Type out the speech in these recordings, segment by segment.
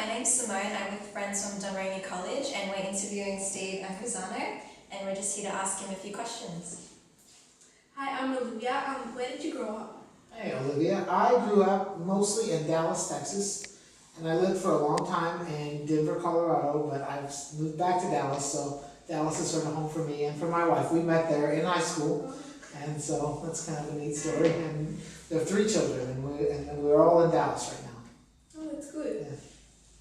my name's Simone. I'm with friends from Domremy College and we're interviewing Steve Angrisano and we're just here to ask him a few questions. Hi, I'm Olivia. Where did you grow up? Hey Olivia, I grew up mostly in Dallas, Texas, and I lived for a long time in Denver, Colorado, but I've moved back to Dallas, so Dallas is sort of home for me and for my wife. We met there in high school, and so that's kind of a neat story. And there are 3 children, and we're all in Dallas right now. Oh, that's good. Yeah.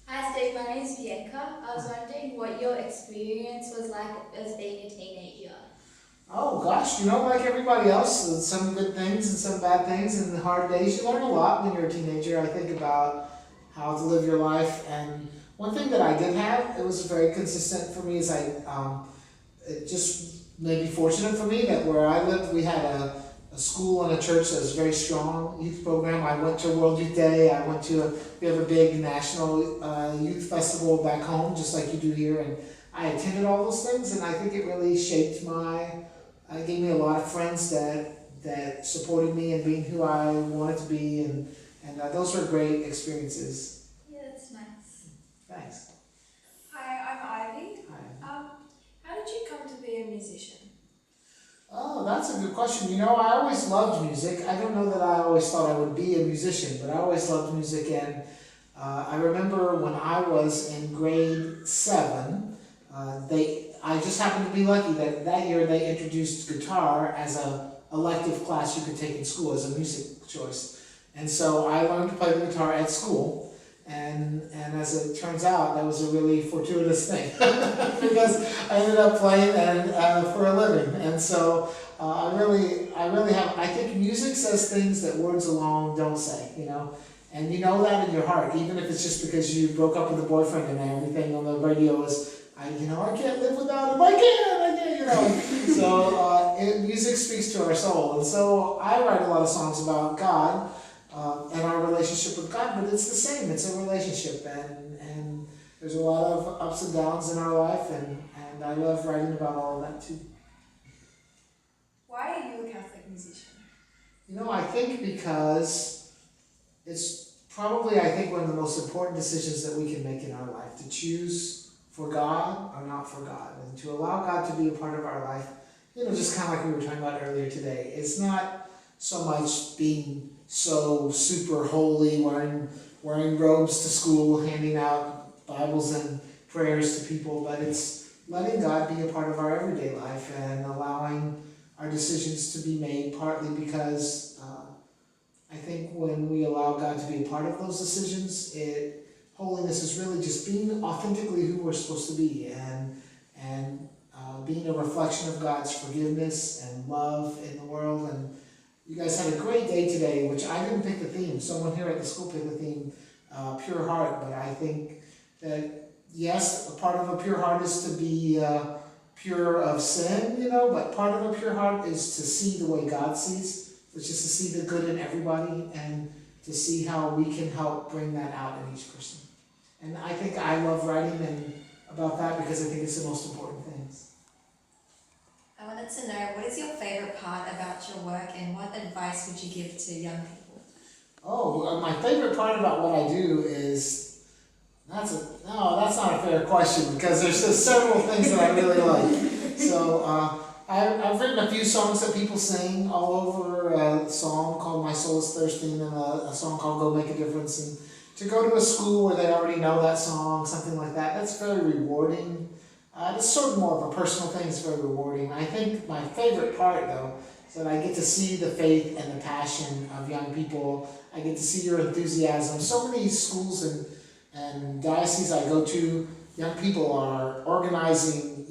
Hi Steve, my name is Bianca. I was wondering what your experience was like as being a teenager. Oh gosh, like everybody else, some good things and some bad things and hard days. You learn a lot when you're a teenager. I think about how to live your life, and one thing that I did have, it was very consistent for me, is it just maybe fortunate for me that where I lived, we had a school and a church that was very strong youth program. I went to World Youth Day. We have a big national youth festival back home, just like you do here, and I attended all those things, and I think it really shaped it gave me a lot of friends that supported me in being who I wanted to be, and those were great experiences. Yeah, that's nice. Thanks. Hi, I'm Ivy. Hi. How did you come to be a musician? Oh, that's a good question. I always loved music. I don't know that I always thought I would be a musician, but I always loved music, and I remember when I was in grade 7, I just happened to be lucky that year they introduced guitar as a elective class you could take in school as a music choice. And so I learned to play the guitar at school, and as it turns out, that was a really fortuitous thing because I ended up playing for a living. And so I think music says things that words alone don't say, and you know that in your heart, even if it's just because you broke up with a boyfriend and everything on the radio is, I can't live without him. I can't. So music speaks to our soul, and so I write a lot of songs about God and our relationship with God. But it's the same. It's a relationship, and there's a lot of ups and downs in our life, and I love writing about all of that too. Why are you a Catholic musician? I think because it's probably, one of the most important decisions that we can make in our life, to choose for God or not for God, and to allow God to be a part of our life. Just kind of like we were talking about earlier today. It's not so much being so super holy, wearing robes to school, handing out Bibles and prayers to people, but it's letting God be a part of our everyday life and allowing our decisions to be made, partly because I think when we allow God to be a part of those decisions, holiness is really just being authentically who we're supposed to be, and being a reflection of God's forgiveness and love in the world. And you guys had a great day today, which I didn't pick the theme. Someone here at the school picked the theme, pure heart. But I think that, yes, a part of a pure heart is to be pure of sin, but part of a pure heart is to see the way God sees, which is to see the good in everybody and to see how we can help bring that out in each person. And I think I love writing about that because I think it's the most important things. I wanted to know, what is your favourite part about your work and what advice would you give to young people? Oh, my favorite part about what I do is, that's not a fair question because there's just several things that I really like. So I've written a few songs that people sing all over, a song called My Soul is Thirsty, and then a song called Go Make a Difference. And to go to a school where they already know that song, something like that, that's very rewarding. It's sort of more of a personal thing. It's very rewarding. I think my favorite part, though, is that I get to see the faith and the passion of young people. I get to see your enthusiasm. So many schools and dioceses I go to, young people are organizing,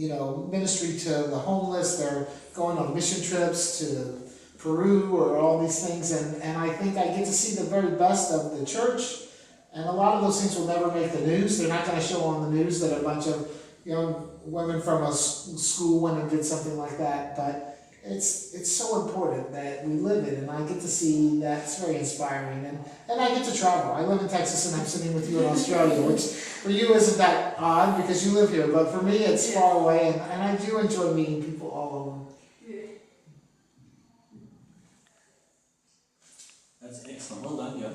ministry to the homeless. They're going on mission trips to Peru or all these things. And I think I get to see the very best of the church. And a lot of those things will never make the news. They're not going to show on the news that a bunch of young women from a school went and did something like that. But it's so important that we live it, and I get to see that. It's very inspiring. And I get to travel. I live in Texas, and I'm sitting with you in Australia, which for you isn't that odd because you live here. But for me, it's far away, and I do enjoy meeting people all over. That's excellent. Well done, Joe.